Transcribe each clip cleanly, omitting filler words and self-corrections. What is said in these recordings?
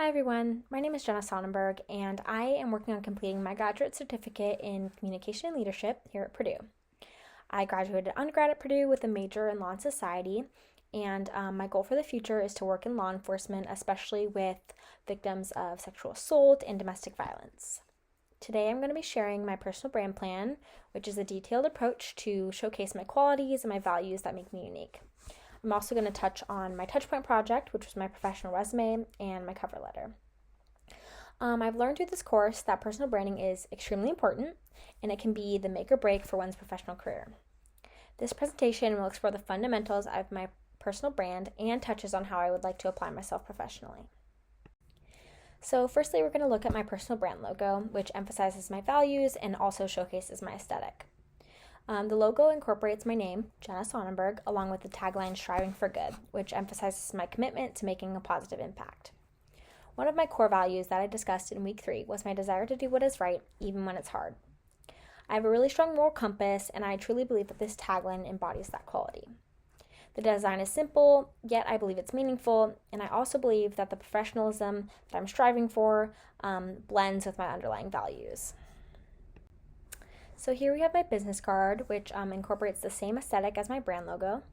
Hi everyone, my name is Jenna Sonnenberg and I am working on completing my graduate certificate in communication and leadership here at Purdue. I graduated undergrad at Purdue with a major in law and society, and my goal for the future is to work in law enforcement, especially with victims of sexual assault and domestic violence. Today I'm going to be sharing my personal brand plan, which is a detailed approach to showcase my qualities and my values that make me unique. I'm also going to touch on my Touchpoint project, which was my professional resume, and my cover letter. I've learned through this course that personal branding is extremely important, and it can be the make or break for one's professional career. This presentation will explore the fundamentals of my personal brand and touches on how I would like to apply myself professionally. So firstly, we're going to look at my personal brand logo, which emphasizes my values and also showcases my aesthetic. The logo incorporates my name, Jenna Sonnenberg, along with the tagline Striving for Good, which emphasizes my commitment to making a positive impact. One of my core values that I discussed in week 3 was my desire to do what is right, even when it's hard. I have a really strong moral compass, and I truly believe that this tagline embodies that quality. The design is simple, yet I believe it's meaningful, and I also believe that the professionalism that I'm striving for blends with my underlying values. So here we have my business card, which incorporates the same aesthetic as my brand logo.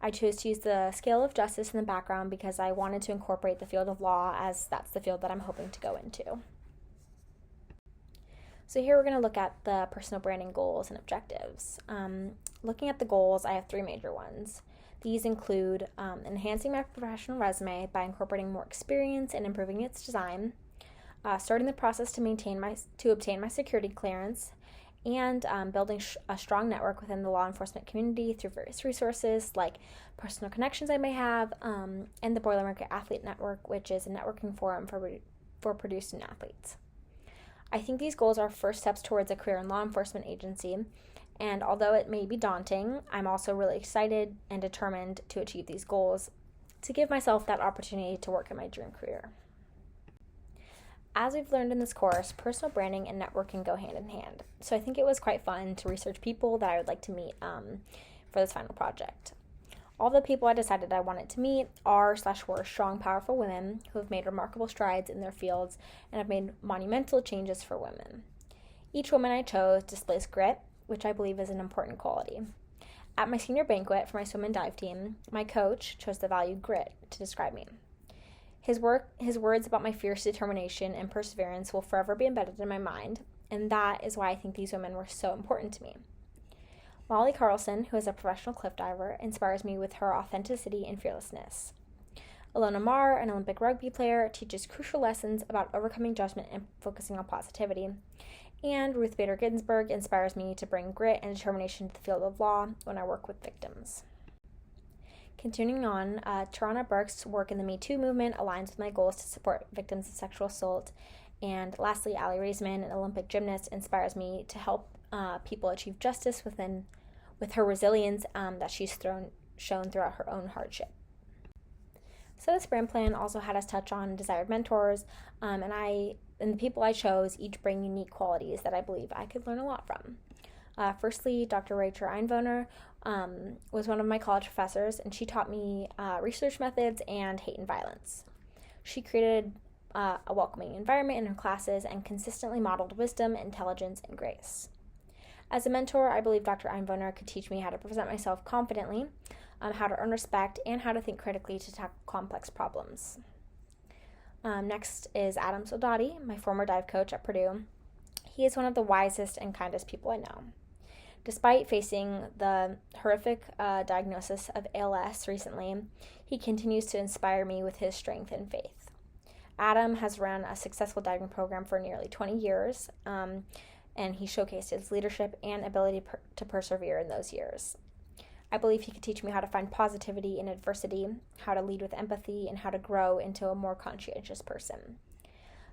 I chose to use the scale of justice in the background because I wanted to incorporate the field of law, as that's the field that I'm hoping to go into. So here we're going to look at the personal branding goals and objectives. Looking at the goals, I have 3 major ones. These include enhancing my professional resume by incorporating more experience and improving its design, starting the process to obtain my security clearance, and building a strong network within the law enforcement community through various resources like personal connections I may have, and the Boilermaker Athlete Network, which is a networking forum for Purdue student athletes. I think these goals are first steps towards a career in law enforcement agency, and although it may be daunting, I'm also really excited and determined to achieve these goals to give myself that opportunity to work in my dream career. As we've learned in this course, personal branding and networking go hand in hand. So I think it was quite fun to research people that I would like to meet for this final project. All the people I decided I wanted to meet are/were strong, powerful women who have made remarkable strides in their fields and have made monumental changes for women. Each woman I chose displays grit, which I believe is an important quality. At my senior banquet for my swim and dive team, my coach chose the value grit to describe me. His words about my fierce determination and perseverance will forever be embedded in my mind, and that is why I think these women were so important to me. Molly Carlson, who is a professional cliff diver, inspires me with her authenticity and fearlessness. Alona Marr, an Olympic rugby player, teaches crucial lessons about overcoming judgment and focusing on positivity. And Ruth Bader Ginsburg inspires me to bring grit and determination to the field of law when I work with victims. Continuing on, Tarana Burke's work in the Me Too movement aligns with my goals to support victims of sexual assault. And lastly, Aly Raisman, an Olympic gymnast, inspires me to help people achieve justice with her resilience that she's shown throughout her own hardship. So this brand plan also had us touch on desired mentors, and the people I chose each bring unique qualities that I believe I could learn a lot from. Firstly, Dr. Rachel Einwohner was one of my college professors, and she taught me research methods and hate and violence. She created a welcoming environment in her classes and consistently modeled wisdom, intelligence, and grace. As a mentor, I believe Dr. Einwohner could teach me how to present myself confidently, how to earn respect, and how to think critically to tackle complex problems. Next is Adam Soldati, my former dive coach at Purdue. He is one of the wisest and kindest people I know. Despite facing the horrific diagnosis of ALS recently, he continues to inspire me with his strength and faith. Adam has run a successful diving program for nearly 20 years, and he showcased his leadership and ability to persevere in those years. I believe he could teach me how to find positivity in adversity, how to lead with empathy, and how to grow into a more conscientious person.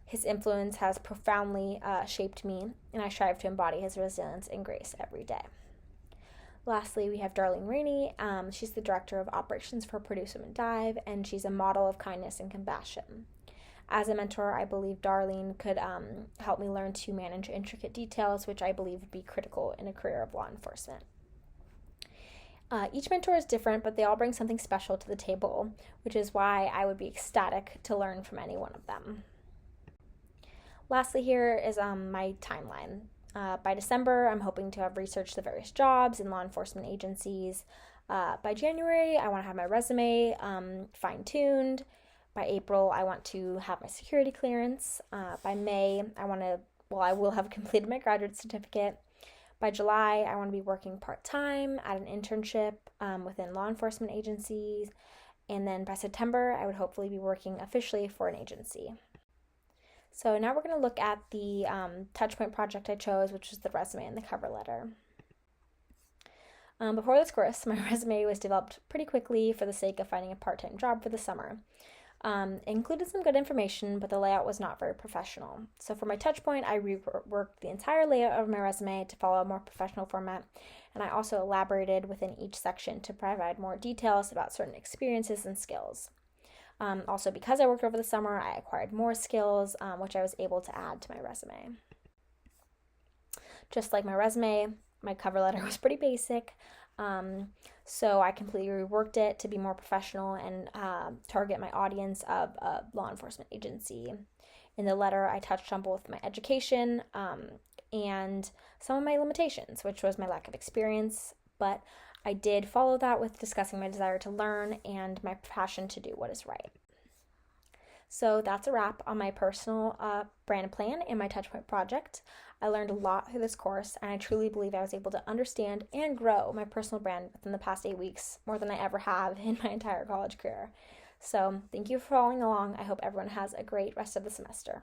His influence has profoundly shaped me, and I strive to embody his resilience and grace every day. Lastly, we have Darlene Rainey. She's the director of operations for Purdue Swim and Dive, and she's a model of kindness and compassion. As a mentor, I believe Darlene could help me learn to manage intricate details, which I believe would be critical in a career of law enforcement. Each mentor is different, but they all bring something special to the table, which is why I would be ecstatic to learn from any one of them. Lastly, here is my timeline. By December, I'm hoping to have researched the various jobs in law enforcement agencies. By January, I want to have my resume fine-tuned. By April, I want to have my security clearance. By May, I will have completed my graduate certificate. By July, I want to be working part-time at an internship within law enforcement agencies. And then by September, I would hopefully be working officially for an agency. So now we're going to look at the touchpoint project I chose, which was the resume and the cover letter. Before this course, my resume was developed pretty quickly for the sake of finding a part-time job for the summer. It included some good information, but the layout was not very professional. So for my touchpoint, I reworked the entire layout of my resume to follow a more professional format, and I also elaborated within each section to provide more details about certain experiences and skills. Also, because I worked over the summer, I acquired more skills, which I was able to add to my resume. Just like my resume, my cover letter was pretty basic, so I completely reworked it to be more professional and target my audience of a law enforcement agency. In the letter, I touched on both my education and some of my limitations, which was my lack of experience, but I did follow that with discussing my desire to learn and my passion to do what is right. So that's a wrap on my personal brand plan and my touchpoint project. I learned a lot through this course, and I truly believe I was able to understand and grow my personal brand within the past 8 weeks, more than I ever have in my entire college career. So thank you for following along. I hope everyone has a great rest of the semester.